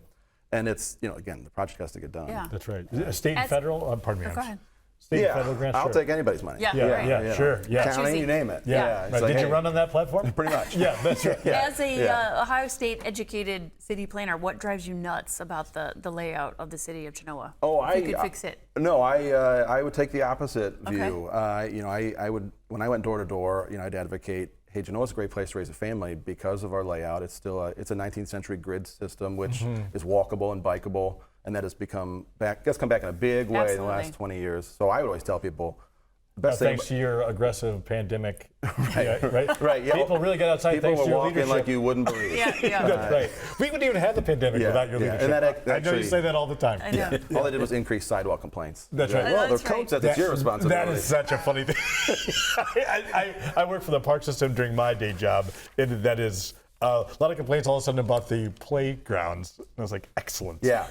And it's, again, the project has to get done. Yeah. That's right. State and federal? Pardon me. Go ahead. State and federal grants? I'll Sure. take anybody's money. Yeah, right. Yeah, sure. Yeah. County, you name it. Yeah. It's Right. like, Did you hey, run on that platform? Pretty much. Yeah, that's right. As a Ohio State educated city planner, what drives you nuts about the layout of the city of Genoa? Oh, if you could fix it. No, I would take the opposite Okay. view. I would, when I went door to door, I'd advocate, hey, Genoa's a great place to raise a family because of our layout. It's still it's a 19th century grid system, which is walkable and bikeable, and that has come back in a big way in the last 20 years. So I would always tell people, the best thing. Thanks to your aggressive pandemic. Right. Yeah. People really got outside People thanks were to your walking leadership. like you wouldn't believe. That's right. We wouldn't even have the pandemic without your leadership. And that I know you actually- say that all the time. I know. All they did was increase sidewalk complaints. That's right. Well, That's the code right. says it's your responsibility. That is such a funny thing. I work for the park system during my day job, and that is a lot of complaints all of a sudden about the playgrounds. And I was like, excellent. Yeah.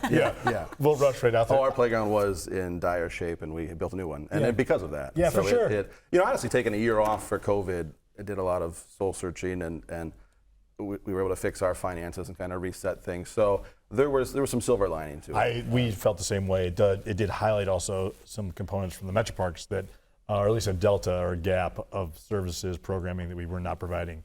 We'll rush right out there. Our playground was in dire shape, and we built a new one, and Yeah. because of that. Yeah, so for sure. Honestly, taking a year off for COVID, I did a lot of soul searching, and we were able to fix our finances and kind of reset things. So there was some silver lining to it. We felt the same way. It did highlight also some components from the metro parks that, or at least a delta or a gap of services programming that we were not providing.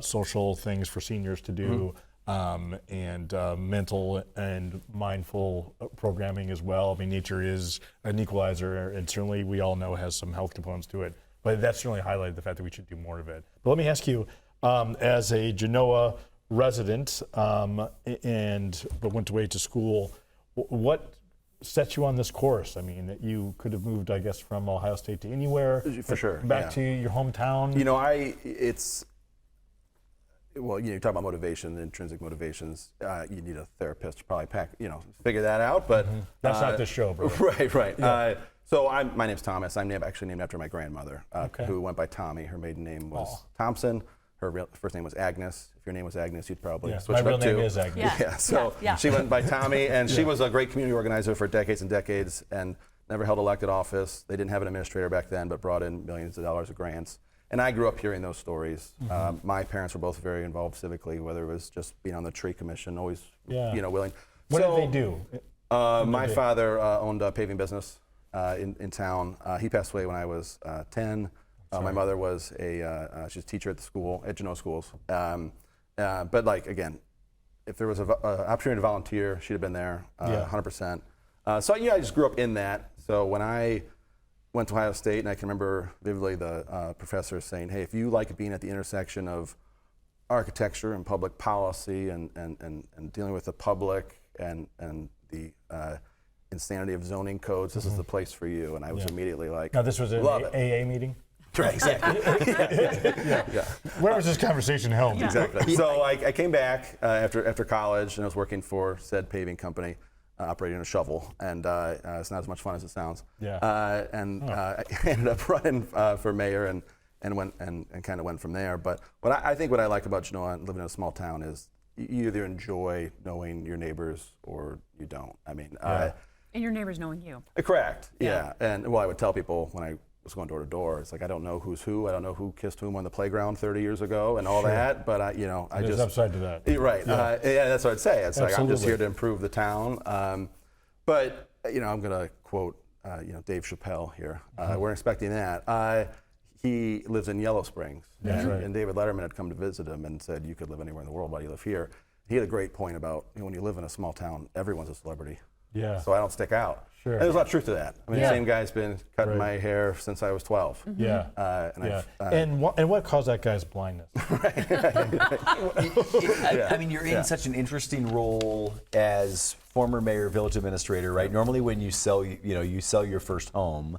Social things for seniors to do, and mental and mindful programming as well. I mean, nature is an equalizer, and certainly we all know has some health components to it. But that certainly highlighted the fact that we should do more of it. But let me ask you, as a Genoa resident, but went away to school, what set you on this course? I mean, you could have moved, I guess, from Ohio State to anywhere. For sure. Back to your hometown. You talk about motivation, intrinsic motivations. You need a therapist to probably figure that out. But that's not this show, bro. Right. Yeah. My name's Thomas. I'm actually named after my grandmother, Okay. who went by Tommy. Her maiden name was Thompson. Her first name was Agnes. If your name was Agnes, you'd probably switch my it real up name too. is Agnes. Yeah. So she went by Tommy, and she was a great community organizer for decades and decades, and never held elected office. They didn't have an administrator back then, but brought in millions of dollars of grants. And I grew up hearing those stories. My parents were both very involved civically, whether it was just being on the tree commission, always willing. What did they do? My father owned a paving business in town. He passed away when I was 10. My mother was she's a teacher at the school, at Genoa schools. But again, if there was an opportunity to volunteer, she'd have been there 100%. I just grew up in that. So when I went to Ohio State, and I can remember vividly the professor saying, hey, if you like being at the intersection of architecture and public policy and dealing with the public and the insanity of zoning codes, this is the place for you. And I was immediately like, Now, this was an love it. AA meeting? Right, exactly. Where was this conversation held? Exactly. So I came back after college, and I was working for said paving company, operating a shovel, and it's not as much fun as it sounds. I ended up running for mayor and kind of went from there. But I think what I like about Genoa and living in a small town is you either enjoy knowing your neighbors or you don't. I mean, and your neighbors knowing you. Correct. Yeah. And I would tell people when I was going door to door, it's like I don't know who's who. I don't know who kissed whom on the playground 30 years ago and all that. But I There's just upside to that. Right. Yeah. That's what I'd say. It's like I'm just Absolutely. here to improve the town. But I'm going to quote Dave Chappelle here. We're expecting that. He lives in Yellow Springs, and David Letterman had come to visit him and said, "You could live anywhere in the world, but you live here." He had a great point about when you live in a small town, everyone's a celebrity. Yeah. So I don't stick out. Sure. And there's a lot of truth to that. I mean, Yeah. the same guy's been cutting my hair since I was 12. Yeah. And what caused that guy's blindness? I mean, you're in such an interesting role as former mayor, village administrator, right? Normally, when you sell your first home,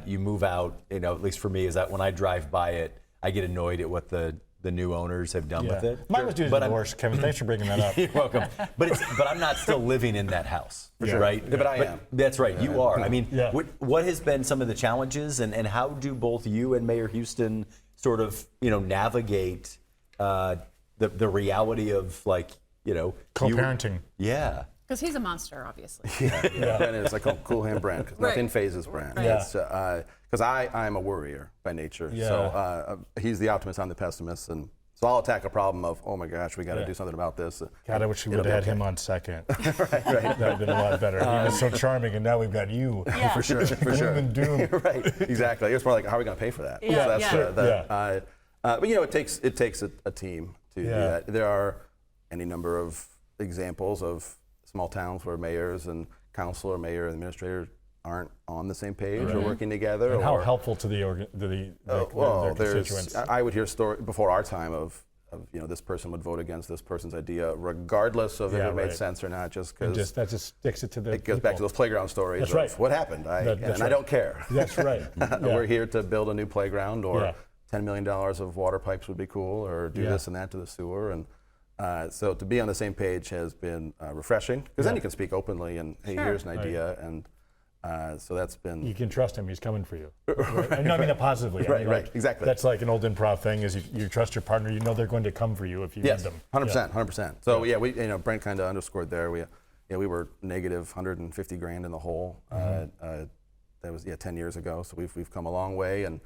you move out. At least for me, is that when I drive by it, I get annoyed at what the new owners have done with it. Mine was due to divorce, Kevin. Thanks for bringing that up. You're welcome. But I'm not still living in that house, right? Yeah, but I am. That's right. You are. Yeah. I mean, what has been some of the challenges, and how do both you and Mayor Huston sort of navigate the reality of co-parenting? Yeah. Because he's a monster, obviously. Brent is like a cool hand Brent. 'Cause nothing phases Brent. Right. It's because I'm a worrier by nature. Yeah. So he's the optimist, I'm the pessimist, and so I'll attack a problem of, oh my gosh, we got to do something about this. God, I wish we would have had him on second. right. That would have been a lot better. He was so charming, and now we've got you. Yeah. For sure. Gloom and doom. Right. Exactly. It's more like, how are we going to pay for that? Yeah. So that's but it takes a team to do that. There are any number of examples of small towns where mayors and council or mayor and administrator aren't on the same page or working together. And how helpful to their constituents. I would hear stories before our time of this person would vote against this person's idea, regardless of if it made sense or not, just because that just sticks it to the. It goes back to those playground stories. That's of right. What happened? I don't care. That's right. We're here to build a new playground, or $10 million of water pipes would be cool, or do this and that to the sewer, and so to be on the same page has been refreshing, because then you can speak openly and hey, here's an idea, and so that's been. You can trust him; he's coming for you. I mean that positively. Right, exactly. That's like an old improv thing: is you trust your partner. You know they're going to come for you if you need them. 100%. So we, Brent kind of underscored there. We were negative 150 grand in the hole. That was 10 years ago. So we've come a long way, and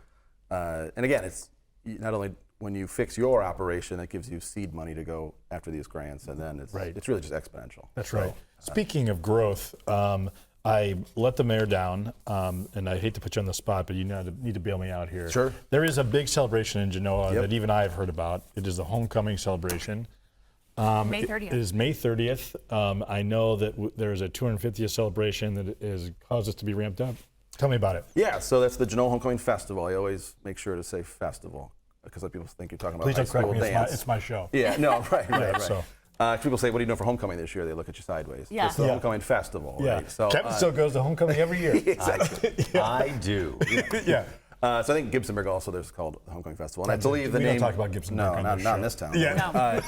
again, it's not only when you fix your operation, it gives you seed money to go after these grants, and then it's really just exponential. That's right. Speaking of growth. I let the mayor down, and I hate to put you on the spot, but you need to bail me out here. Sure. There is a big celebration in Genoa that even I've heard about. It is the homecoming celebration. May 30th. It is May 30th. I know that there's a 250th celebration that has caused us to be ramped up. Tell me about it. Yeah, so that's the Genoa Homecoming Festival. I always make sure to say festival, because people think you're talking about Please high don't correct school me. dance. It's my show. Yeah, no, right. So. People say, what are you doing for homecoming this year? They look at you sideways. Yeah. It's the homecoming festival, right? So, Kevin still goes to homecoming every year. Exactly. I do. Yeah. So I think Gibsonburg also there's called the Homecoming Festival, and I believe the we name. We don't talk about Gibsonburg. No, not in this town. Yeah.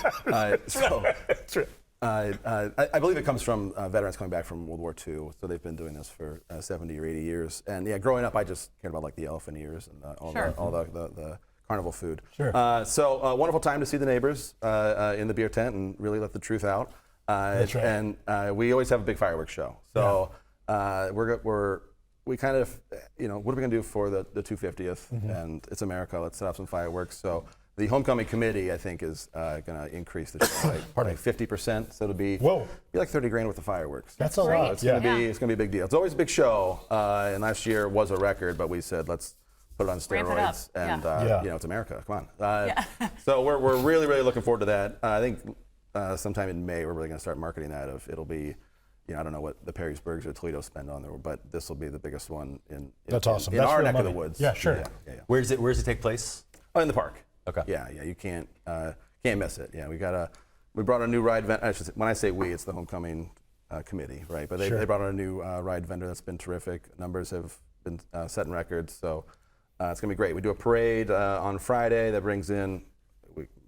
I believe it comes from veterans coming back from World War II. So they've been doing this for 70 or 80 years. And growing up, I just cared about like the elephant ears and all the carnival food. Sure. So a wonderful time to see the neighbors in the beer tent and really let the truth out. That's right. And we always have a big fireworks show. So we kind of, what are we going to do for the 250th? And it's America. Let's set up some fireworks. So the homecoming committee, I think, is going to increase the show by 50%. So it'll be like 30 grand worth of fireworks. That's a lot. It's going to be a big deal. It's always a big show. And last year was a record, but we said let's put it on steroids, and it's America. Come on. So we're really, really looking forward to that. I think sometime in May we're really going to start marketing that. It'll be, I don't know what the Perrysburgs or Toledo spend on there, but this will be the biggest one in That's awesome. in That's our real neck money. of the woods. Yeah, sure. Yeah. Where does it take place? Oh, in the park. Okay. Yeah. You can't miss it. Yeah, we brought a new ride vendor. When I say we, it's the homecoming committee, right? But they brought on a new ride vendor that's been terrific. Numbers have been setting records, so it's gonna be great. We do a parade on Friday that brings in,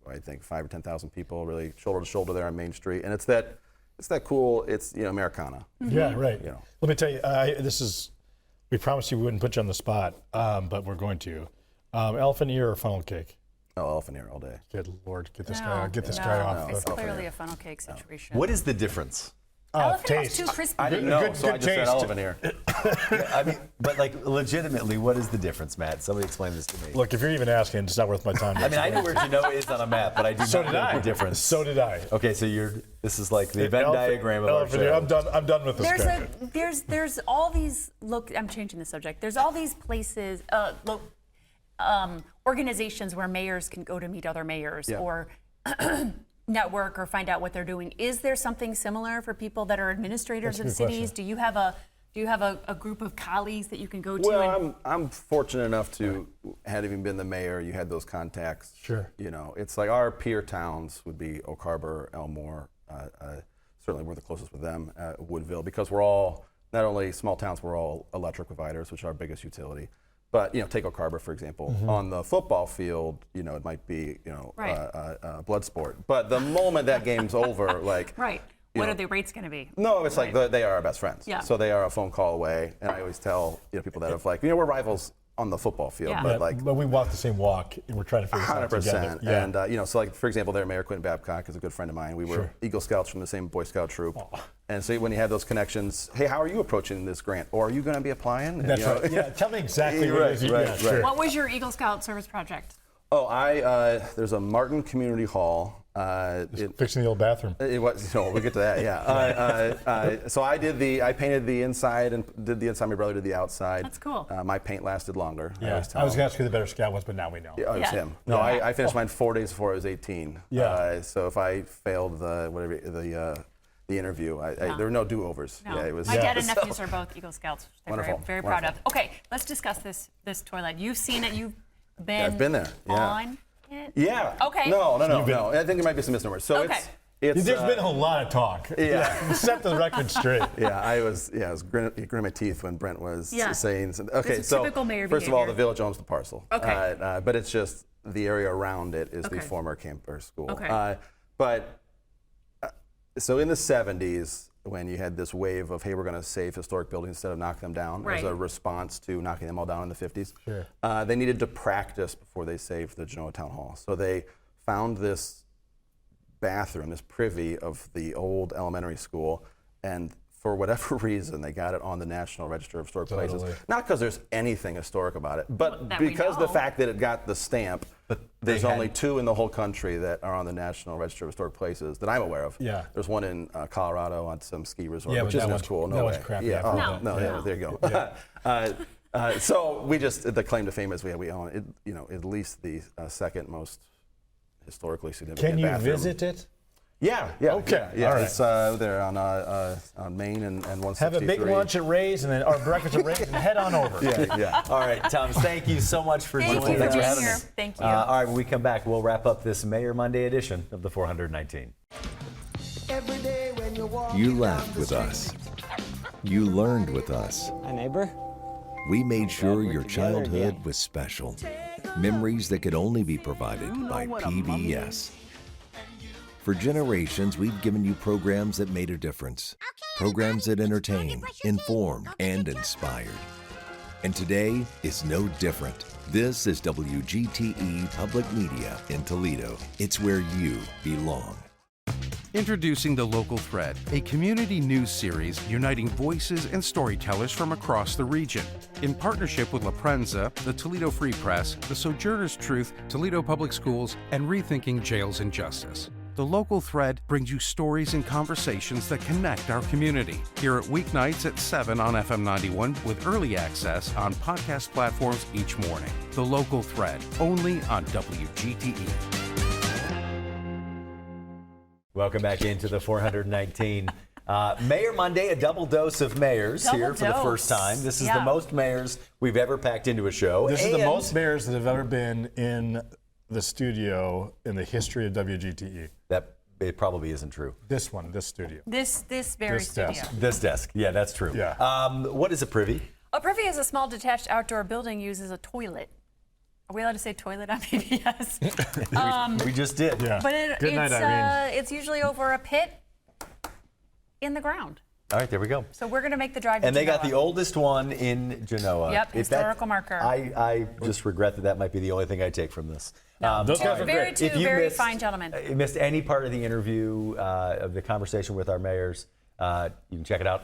I think, 5,000 or 10,000 people, really shoulder to shoulder there on Main Street, and it's that cool. It's Americana. Yeah, right. Let me tell you, we promised you we wouldn't put you on the spot, but we're going to. Elephant ear or funnel cake? Oh, elephant ear all day. Good Lord, get this guy off. It's clearly a funnel cake situation. What is the difference? Elephant taste. has too crispy. I didn't know, Good so I just said taste. elephant ear. I mean, but like legitimately, what is the difference, Matt? Somebody explain this to me. Look, if you're even asking, it's not worth my time. I mean, I know where Genoa is on a map, but I do not know the difference. So did I. Okay, so this is like the Venn diagram of our elephant ear. show. I'm done with this guy. There's all these I'm changing the subject. There's all these places, organizations where mayors can go to meet other mayors or network or find out what they're doing. Is there something similar for people that are administrators of cities? Do you have a group of colleagues that you can go to? Well, I'm fortunate enough to, had even been the mayor, you had those contacts. Sure. It's like our peer towns would be Oak Harbor, Elmore. Certainly we're the closest with them, Woodville, because we're all, not only small towns, we're all electric providers, which are our biggest utility. But take Oak Harbor, for example. On the football field, it might be blood sport. But the moment that game's over, like what are the rates going to be? No, it's like they are our best friends. Yeah. So they are a phone call away. And I always tell people that we're rivals on the football field, Yeah. But we walk the same walk, and we're trying to figure this out together. 100%. And so like for example, there, Mayor Quentin Babcock is a good friend of mine. We were Eagle Scouts from the same Boy Scout troop. And so when you have those connections, hey, how are you approaching this grant? Or are you going to be applying? That's right. Yeah, tell me exactly what it is. Right. What was your Eagle Scout service project? Oh, there's a Martin Community Hall. Fixing the old bathroom. It was, we'll get to that, yeah. So I painted the inside and did the inside. My brother did the outside. That's cool. My paint lasted longer. Yeah, I was going to ask who the better scout was, but now we know. Yeah, it was him. No, I finished mine 4 days before I was 18. Yeah. So if I failed the interview, there were no do-overs. No. Yeah, it was. My dad and nephews are both Eagle Scouts. They're Wonderful. very proud of. Okay, let's discuss this toilet. You've seen it. You've been. I've been there. Yeah. On it. Yeah. Okay. No. I think there might be some misnomers. So it's there's been a lot of talk. Yeah. Set the record straight. Yeah, I was gritting my teeth when Brent was saying. Okay, so typical mayor first of all, behavior. the village owns the parcel. Okay. But it's just the area around it is the former camper school. Okay. So in the 70s, when you had this wave of, hey, we're going to save historic buildings instead of knock them down, as a response to knocking them all down in the 50s, they needed to practice before they saved the Genoa Town Hall. So they found this bathroom, this privy of the old elementary school, and for whatever reason, they got it on the National Register of Historic Places. Not because there's anything historic about it, but because the fact that it got the stamp. But there's only 2 in the whole country that are on the National Register of Historic Places that I'm aware of. Yeah. There's one in Colorado on some ski resort, Yeah, which but isn't that as one's- cool. that No one's way. crappy. Yeah. Yeah. Yeah, there you go. So we just, the claim to fame is we own it, at least the second most historically significant Can you bathroom. visit it? Yeah. Okay. Yeah. All right. It's there on Main and 163. Have a big lunch at Ray's and then or breakfast at Ray's and head on over. Yeah. All right, Tom, thank you so much for joining us. Thank you for being here. Thank you. All right, when we come back, we'll wrap up this Mayor Monday edition of the 419. You laughed with us. You learned with us. Hi, neighbor. We made sure your childhood was special. Memories that could only be provided by PBS. For generations, we've given you programs that made a difference. Programs that entertained, informed, and inspired. And today is no different. This is WGTE Public Media in Toledo. It's where you belong. Introducing The Local Thread, a community news series uniting voices and storytellers from across the region. In partnership with La Prensa, the Toledo Free Press, the Sojourner's Truth, Toledo Public Schools, and Rethinking Jails and Justice. The Local Thread brings you stories and conversations that connect our community. Hear it weeknights at 7 on FM 91 with early access on podcast platforms each morning. The Local Thread, only on WGTE. Welcome back into the 419. Mayor Monday, a double dose of mayors here for the first time. This is the most mayors we've ever packed into a show. This is the most mayors that have ever been in the studio in the history of WGTE. It probably isn't true. This studio. This very studio. Desk. This desk. Yeah, that's true. Yeah. What is a privy? A privy is a small detached outdoor building used as a toilet. Are we allowed to say toilet on PBS? We just did. Yeah. But Good night, Irene. it's usually over a pit in the ground. All right, there we go. So we're going to make the drive to And they got Genoa. the oldest one in Genoa. Yep, historical marker. I just regret that might be the only thing I take from this. No, those guys are great. Two very fine gentlemen. If you missed any part of the interview, of the conversation with our mayors, you can check it out.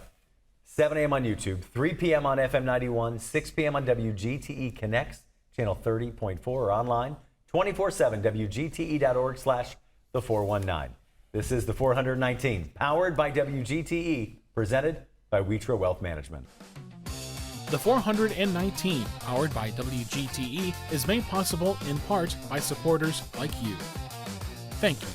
7 a.m. on YouTube, 3 p.m. on FM 91, 6 p.m. on WGTE Connects, channel 30.4, or online, 24/7, WGTE.org/the419. This is the 419, powered by WGTE, presented by Wheatro Wealth Management. The 419, powered by WGTE, is made possible in part by supporters like you. Thank you.